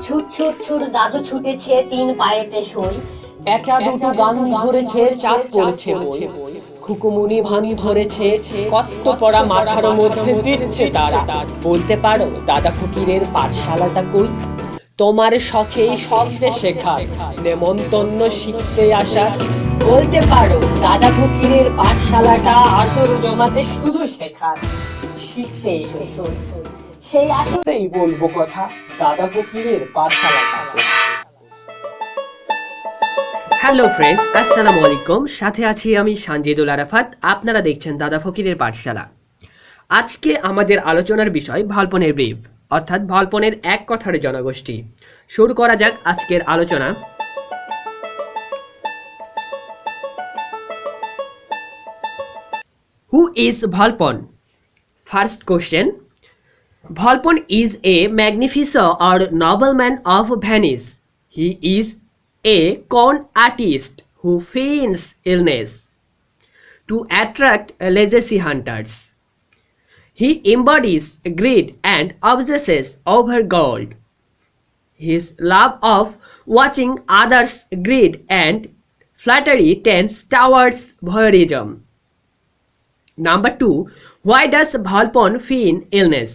ছুট ছুট ছুট দাদু ছুটেছে তিন পায়েতে সই, প্যাঁচা দুটো গান ধরেছে, চাঁদ পড়েছে বই। খুকুমুনি ভান ধরেছে, কত্ত পড়া মাথার মধ্যে দিচ্ছে তারা। বলতে পারো দাদা ফকিরের পাঠশালাটা কই? তোমার শখেই শব্দে শেখার, নেমন্তন্ন শিখতে আসা। বলতে পারো দাদা ফকিরের পাঠশালাটা আসর জমাতে শুধু শেখার, শিখতে এসেছো। সেই আসল এই বলবো কথা, দাদা ফকিরের পাঠশালাটা। হ্যালো ফ্রেন্ডস, আসসালামু আলাইকুম। সাথে আছি আমি সানজিদুল আরাফাত। আপনারা দেখছেন দাদা ফকিরের পাঠশালা। আজকে আমাদের আলোচনার বিষয় ভল্পনের ব্রিফ, অর্থাৎ ভল্পনের এক কথার জনগোষ্ঠী। শুরু করা যাক আজকের আলোচনা। Who is Volpone? First question. Volpone is a magnificent or nobleman of Venice. He is a con artist who feigns illness to attract legacy hunters. He embodies greed and obsesses over gold. His love of watching others' greed and flattery tends towards voyeurism. Number 2. Why does Volpone feign illness?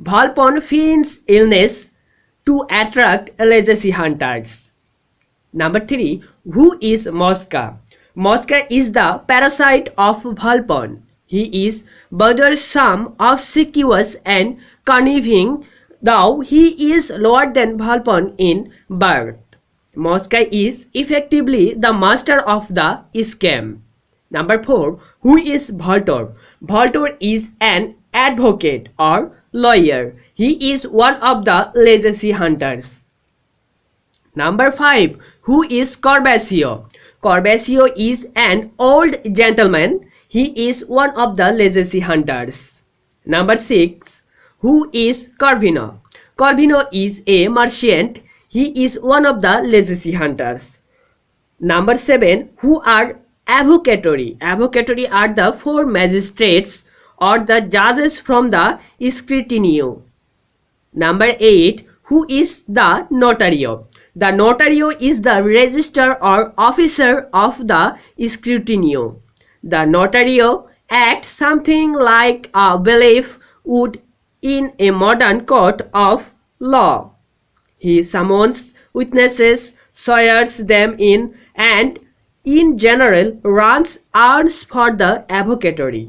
Volpone feigns illness to attract legacy hunters. Number 3. Who is Mosca? Mosca is the parasite of Volpone. He is bothersome, obsequious, and conniving, though he is lower than Volpone in birth. Mosca is effectively the master of the scam. Number 4. Who is Voltor? Voltor is an advocate or lawyer. He is one of the legacy hunters. Number 5. Who is Corbaccio? Corbaccio is an old gentleman. He is one of the legacy hunters. Number 6. Who is Corvino? Corvino is a merchant. He is one of the legacy hunters. Number 7. Who are avocatory? Avocatory are the four magistrates or the judges from the scrutinio. Number 8. Who is the notario? The notario is the register or officer of the scrutinio. The notario acts something like a bailiff would in a modern court of law. He summons witnesses, swears them in, and in general runs errands for the avocatory.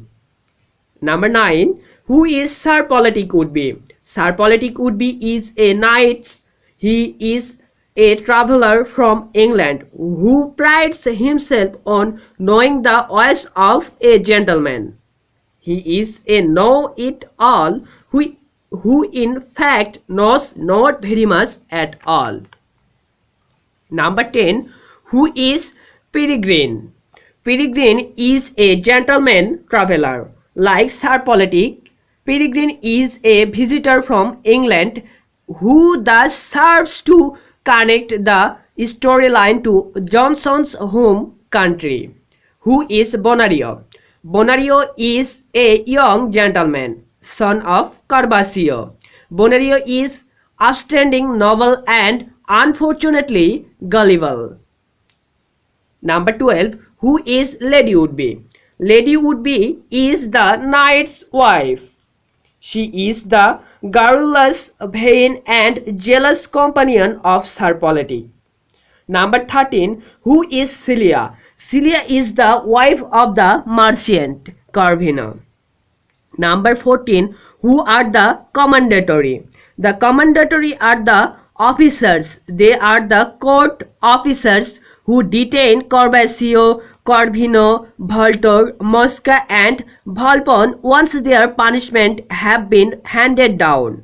Number 9. Who is Sir Politic Woodby? Sir Politic Woodby is a knight. He is a traveler from England who prides himself on knowing the ways of a gentleman. He is a know-it-all who in fact knows not very much at all. Number 10. Who is Peregrine? Peregrine is a gentleman traveler. Like Sir Politic, Peregrine is a visitor from England who thus serves to connect the storyline to Johnson's home country. Who is Bonario? Bonario is a young gentleman, son of Corbaccio. Bonario is upstanding, noble, and unfortunately gullible. Number 12. Who is Lady Woodby? Lady Woodby is the knight's wife. She is the garrulous, vain, and jealous companion of Sir Politic. Number 13. Who is Celia? Celia is the wife of the merchant Corvino. Number 14. Who are the commendatory? The commendatory are the officers. They are the court officers who detain Corbaccio, Corvino, Voltor, Mosca, and Volpone once their punishment have been handed down.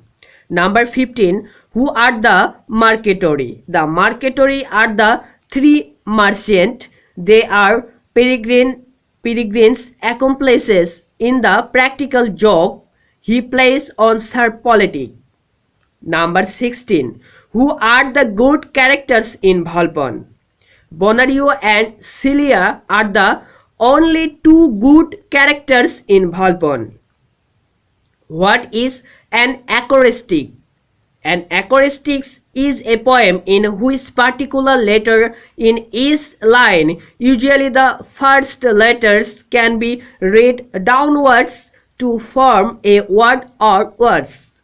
Number 15. Who are the marquetori? The marquetori are the three merchants. They are Peregrine's accomplices in the practical joke he plays on Sir Politic. Number 16. Who are the good characters in Volpone? Bonario and Celia are the only two good characters in Volpone. What is an acrostic? An acrostic is a poem in which particular letter in each line, usually the first letters, can be read downwards to form a word or words.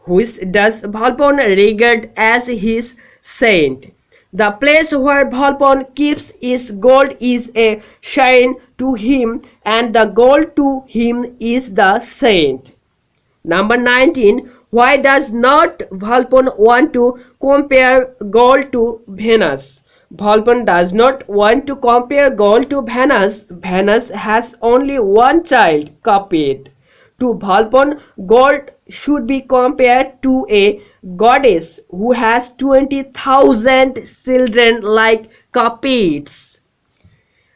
Which does Volpone regard as his saint? The place where Volpone keeps his gold is a shrine to him, and the gold to him is the saint. Number 19. Why does not Volpone want to compare gold to Venus? Volpone does not want to compare gold to Venus. Venus has only one child, Cupid. To Volpone, gold should be compared to a goddess who has 20,000 children like Cupids.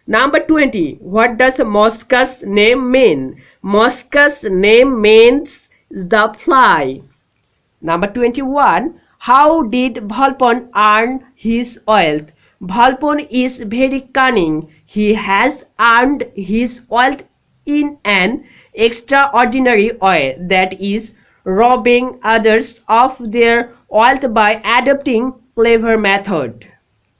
Number 20. What does Mosca's name mean? Mosca's name means the fly. Number 21. How did Volpone earn his wealth? Volpone is very cunning. He has earned his wealth in an extraordinary way, that is, robbing others of their wealth by adopting clever method.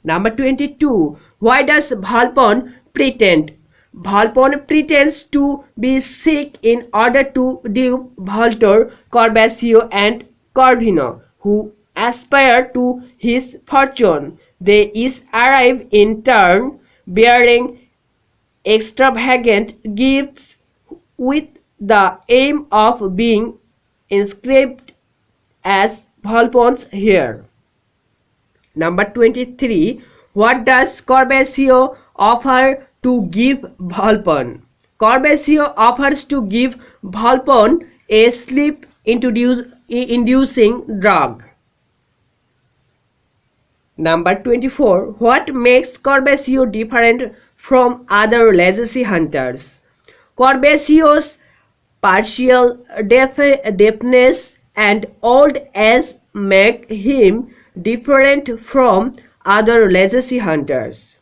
Number 22. Why does Volpone pretend? Volpone pretends to be sick in order to dupe Voltor, Corvasio, and Corvino, who aspire to his fortune. They each arrive in turn bearing extravagant gifts with the aim of being inscribed as Volpone's heir. Number 23. What does Corvasio offer to give Volpone? Corvasio offers to give Volpone a sleep-inducing drug. Number 24. What makes Corvasio different from other legacy hunters? Corvasio's partial deafness and old age make him different from other legacy hunters.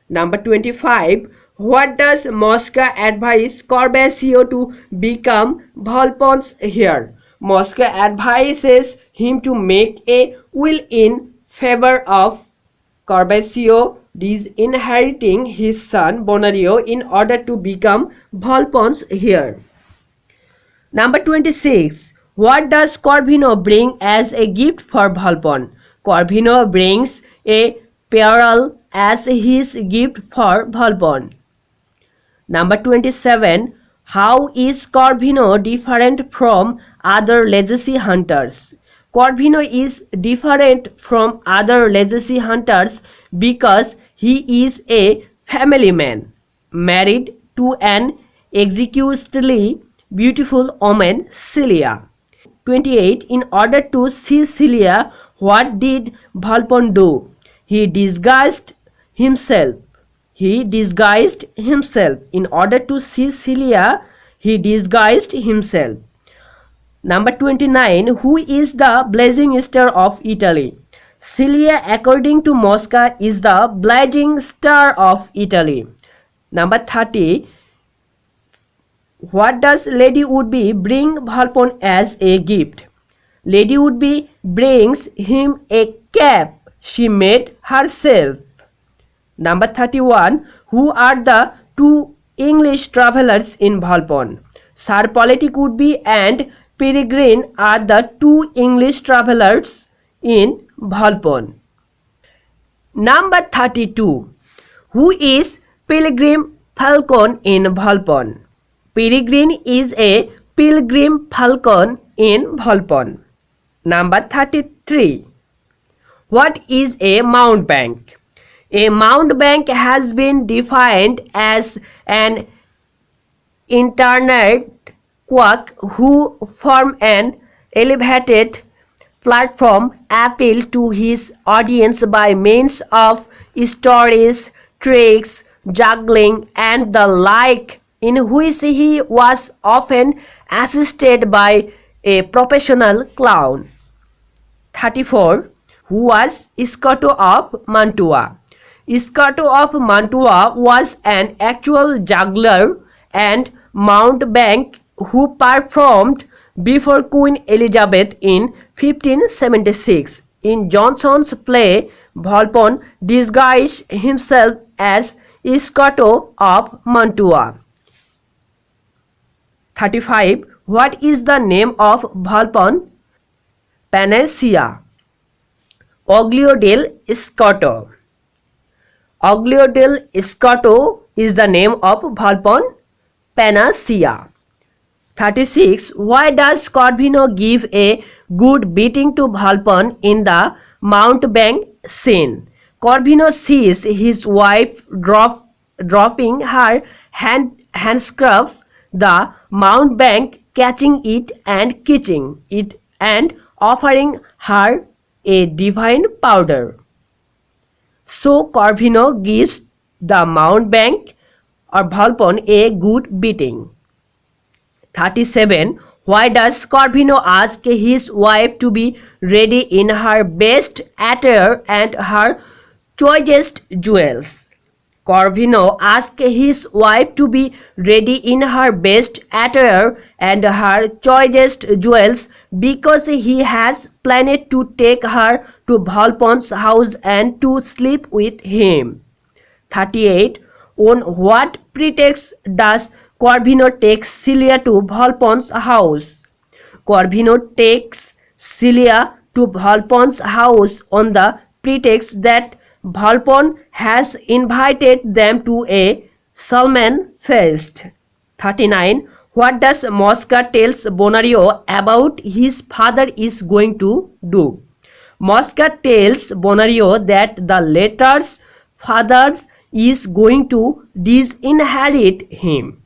Number 25. What does Mosca advise Corvasio to become Volpone's heir? Mosca advises him to make a will in favor of Corvasio, disinheriting his son Bonario in order to become Volpone's heir. Number 26. What does Corvino bring as a gift for Volpone? Corvino brings a pearl as his gift for Volpone. Number 27. How is Corvino different from other legacy hunters? Corvino is different from other legacy hunters because he is a family man, married to an exquisitely beautiful woman, Celia. 28. In order to see Celia, what did Volpone do? He disguised himself. In order to see Celia, he disguised himself. Number 29. Who is the blazing star of Italy? Celia, according to Mosca, is the blazing star of Italy. Number 30. What does Lady Woodby bring Volpone as a gift? Lady Woodby brings him a cap she made herself. Number 31. Who are the two English travelers in Volpone? Sir Politic Woodby and Peregrine are the two English travelers in Volpone. Number 32. Who is Pilgrim Falcon in Volpone? Peregrine is a pilgrim falcon in Volpone. Number 33. What is a mountebank? A mountebank has been defined as an internet quack who form an elevated platform appeal to his audience by means of stories, tricks, juggling, and the like, in which he was often assisted by a professional clown. 34. Who was Scoto of Mantua? Scoto of Mantua was an actual juggler and mountebank who performed before Queen Elizabeth in 1576. In Johnson's play, Volpone disguised himself as Iscoto of Mantua. 35. What is the name of Volpone? Panacea. Oglio del Iscoto. Oglio del Iscoto is the name of Volpone Panacea. 36. Why does Corvino give a good beating to Volpone in the mountebank scene? Corvino sees his wife dropping her handscarf, the mountebank catching it and kissing it and offering her a divine powder. So Corvino gives the mountebank or Volpone a good beating. 37. Why does Corvino ask his wife to be ready in her best attire and her choicest jewels? Corvino asks his wife to be ready in her best attire and her choicest jewels because he has planned to take her to Volpone's house and to sleep with him. 38. On what pretext does Corvino take Celia to Volpone's house? Corvino takes Celia to Volpone's house on the pretext that Volpone has invited them to a salmon feast. 39. What does Mosca tells Bonario about his father is going to do? Mosca tells Bonario that the latter's father is going to disinherit him.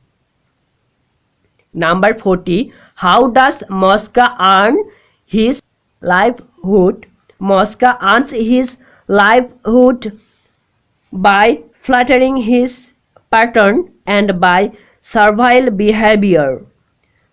Number 40. How does Mosca earn his livelihood? Mosca earns his livelihood by flattering his patron and by servile behavior.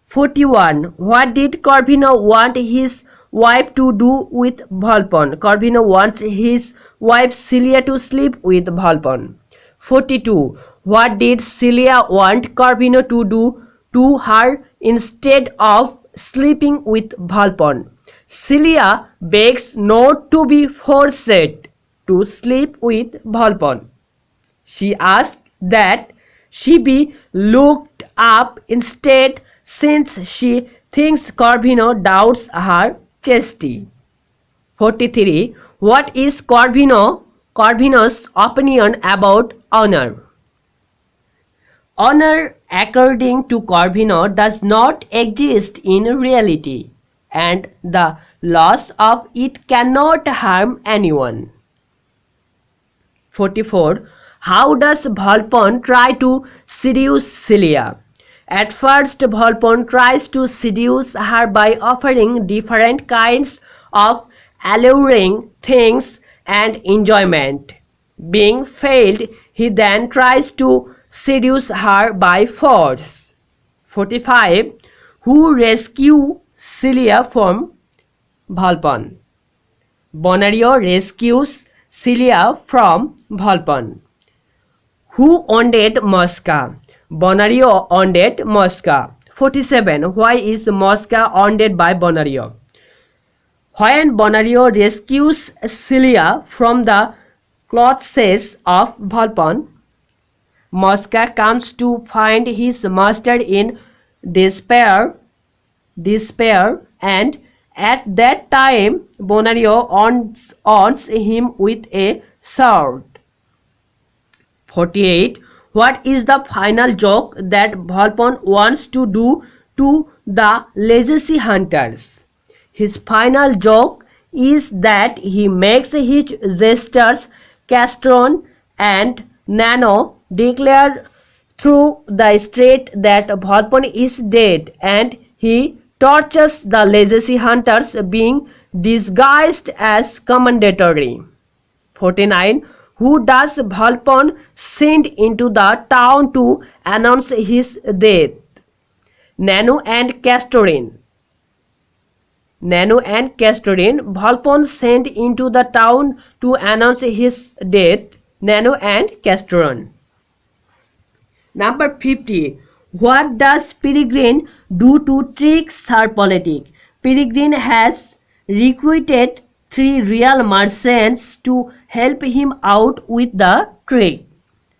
41. What did Corvino want his wife to do with Volpone? Corvino wants his wife Celia to sleep with Volpone. 42. What did Celia want Corvino to do to her instead of sleeping with Volpone? Celia begs not to be forced to sleep with Volpone. She asks that she be looked up instead since she thinks Corvino doubts her chastity. 43. What is Corvino's opinion about honor? Honor, according to Corvino, does not exist in reality, and the loss of it cannot harm anyone. 44. How does Volpone try to seduce Celia? At first, Volpone tries to seduce her by offering different kinds of alluring things and enjoyment. Being failed, he then tries to seduce her by force. 45. Who rescues Celia from Volpone? Bonario rescues Celia from Volpone. Who wounded Mosca? Bonario wounded Mosca. 47. Why is Mosca wounded by Bonario? When Bonario rescues Celia from the clutches of Volpone, Mosca comes to find his master in despair, and at that time Bonario wounds him with a sword. 48. What is the final joke that Volpone wants to do to the legacy hunters? His final joke is that he makes his jesters Castron and Nano declare through the street that Volpone is dead, and he tortures the legacy hunters being disguised as commendatory. 49. Who does Volpone send into the town to announce his death? Nano and Castorin. Volpone sent into the town to announce his death. Nano and Castorin. Number 50. What does Peregrine due to tricks her politic. Peregrine has recruited 3 real merchants to help him out with the trick.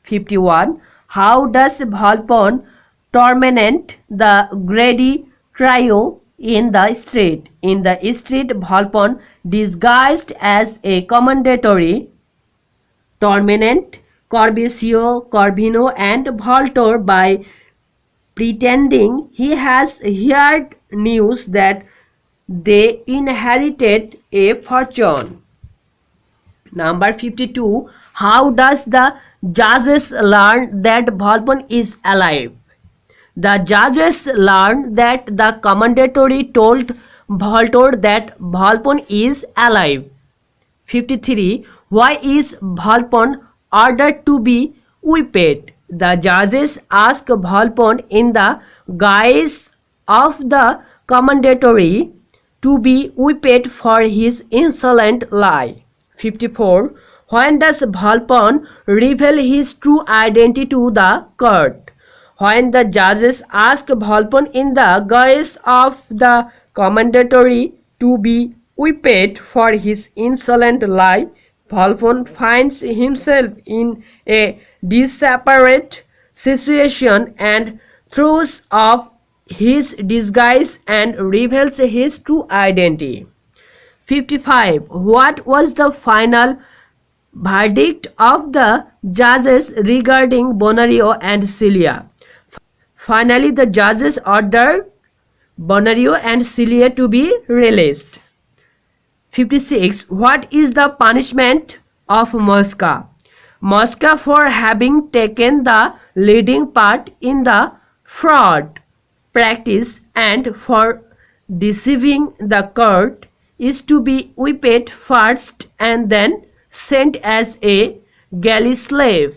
51. How does Volpone torment the greedy trio in the street? In the street, Volpone, disguised as a commendatory, torment Corbesio, Corvino, and Voltor by pretending he has heard news that they inherited a fortune. Number 52. How does the judges learn that Volpone is alive? The judges learned that the commendatory told Voltor that Volpone is alive. 53. Why is Volpone ordered to be whipped? The judges ask Volpone in the guise of the commendatory to be whipped for his insolent lie. 54. When does Volpone reveal his true identity to the court? When the judges ask Volpone in the guise of the commendatory to be whipped for his insolent lie, Volpone finds himself in a desperate situation and throws off his disguise and reveals his true identity. 55. What was the final verdict of the judges regarding Bonario and Celia? Finally, the judges ordered Bonario and Celia to be released. 56. What is the punishment of Mosca? Mosca, for having taken the leading part in the fraud practice and for deceiving the court, is to be whipped first and then sent as a galley slave.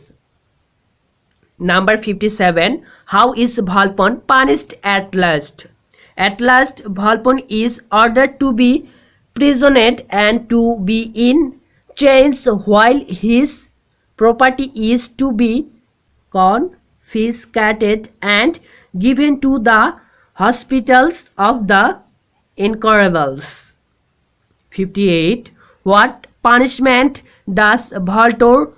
Number 57. How is Volpone punished at last? At last, Volpone is ordered to be prisoned and to be in chains while his property is to be confiscated and given to the hospitals of the incurables. 58. What punishment does Voltor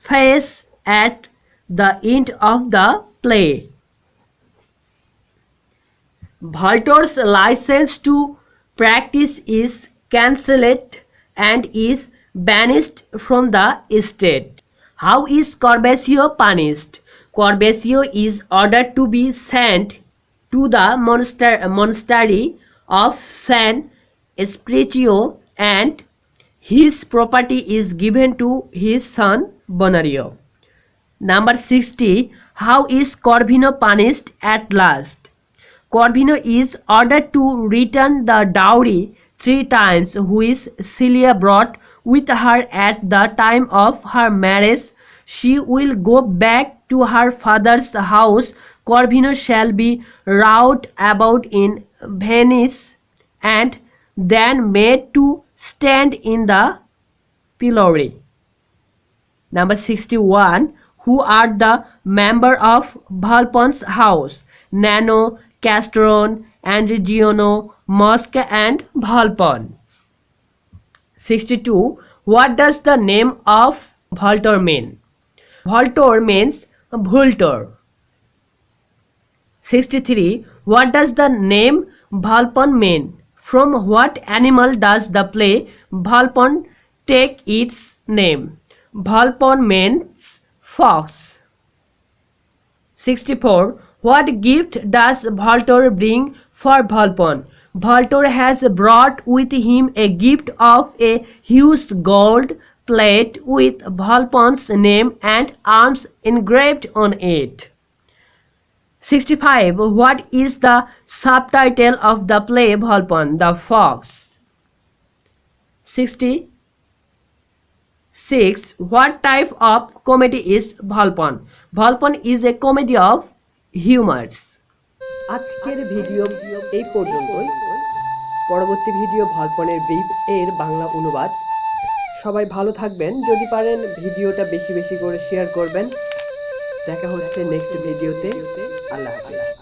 face at the end of the play? Voltor's license to practice is cancelled and is banished from the state. How is Corbesio punished? Corbesio is ordered to be sent to the monastery of San Espiritu and his property is given to his son Bonario. Number 60. How is Corvino punished at last? Corvino is ordered to return the dowry 3 times which Celia brought with her at the time of her marriage. She will go back to her father's house. Corvino shall be routed about in Venice and then made to stand in the pillory. Number 61. Who are the members of Volpone's house? Nano, Castron, Andrigiano, Mosca, and Volpone. 62. What does the name of Voltor mean? Voltor means Vultur. 63. What does the name Volpone mean? From what animal does the play Volpone take its name? Volpone means fox. 64. What gift does Voltor bring for Volpone? Voltor has brought with him a gift of a huge gold plate with Volpone's name and arms engraved on it. 65. What is the subtitle of the play Volpone the Fox? 66. What type of comedy is Volpone? Volpone is a comedy of humors. আজকের video এই পর্যন্তই। পরবর্তী video ভলপনের brief এর বাংলা অনুবাদ। সবাই ভালো থাকবেন, যদি পারেন ভিডিওটা বেশি বেশি করে শেয়ার করবেন। দেখা হচ্ছে নেক্সট ভিডিওতে। আল্লাহ হাফেজ।